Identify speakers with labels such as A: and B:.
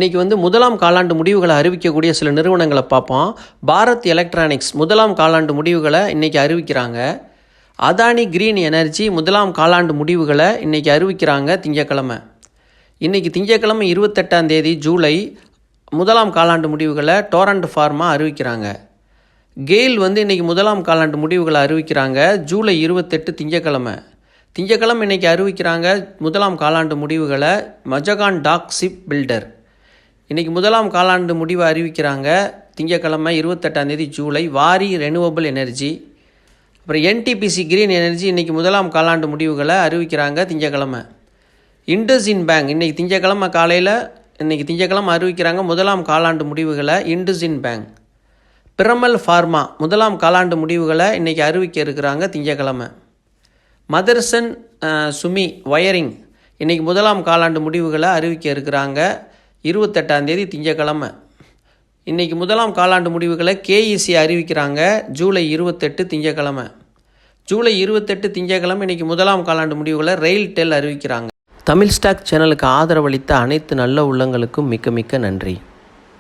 A: இன்றைக்கி முதலாம் காலாண்டு முடிவுகளை அறிவிக்கக்கூடிய சில நிறுவனங்களை பார்ப்போம். பாரத் எலக்ட்ரானிக்ஸ் முதலாம் காலாண்டு முடிவுகளை இன்றைக்கி அறிவிக்கிறாங்க. அதானி கிரீன் எனர்ஜி முதலாம் காலாண்டு முடிவுகளை இன்றைக்கி அறிவிக்கிறாங்க திங்கக்கிழமை. இன்றைக்கி திங்கக்கிழமை 28 ஜூலை முதலாம் காலாண்டு முடிவுகளை டோரண்ட் ஃபார்மா அறிவிக்கிறாங்க. கெயில் இன்றைக்கி முதலாம் காலாண்டு முடிவுகளை அறிவிக்கிறாங்க. ஜூலை 28 திங்கக்கிழமை இன்றைக்கி அறிவிக்கிறாங்க முதலாம் காலாண்டு முடிவுகளை. மஜகான் டாக் ஷிப் பில்டர் இன்றைக்கி முதலாம் காலாண்டு முடிவை அறிவிக்கிறாங்க திங்கக்கிழமை 28 ஜூலை. வாரி ரெனியூவபிள் எனர்ஜி, அப்புறம் என்டிபிசி கிரீன் எனர்ஜி இன்றைக்கி முதலாம் காலாண்டு முடிவுகளை அறிவிக்கிறாங்க திங்கக்கிழமை. இண்டஸ்இண்ட் பேங்க் இன்றைக்கி திங்கக்கிழமை காலையில் திங்கக்கிழமை அறிவிக்கிறாங்க முதலாம் காலாண்டு முடிவுகளை. இண்டஸ்இண்ட் பேங்க். பிரமல் ஃபார்மா முதலாம் காலாண்டு முடிவுகளை இன்றைக்கி அறிவிக்க இருக்கிறாங்க திங்கக்கிழமை. மதர்சன் சுமி வயரிங் இன்றைக்கி முதலாம் காலாண்டு முடிவுகளை அறிவிக்க இருக்கிறாங்க 28 திங்கக்கிழமை. இன்றைக்கி முதலாம் காலாண்டு முடிவுகளை கேஇசி அறிவிக்கிறாங்க ஜூலை 28 திங்கக்கிழமை. ஜூலை 28 திங்கக்கிழமை இன்றைக்கி முதலாம் காலாண்டு முடிவுகளை ரெயில்டெல் அறிவிக்கிறாங்க. தமிழ் ஸ்டாக் சேனலுக்கு ஆதரவளித்த அனைத்து நல்ல உள்ளங்களுக்கும் மிக்க மிக்க நன்றி.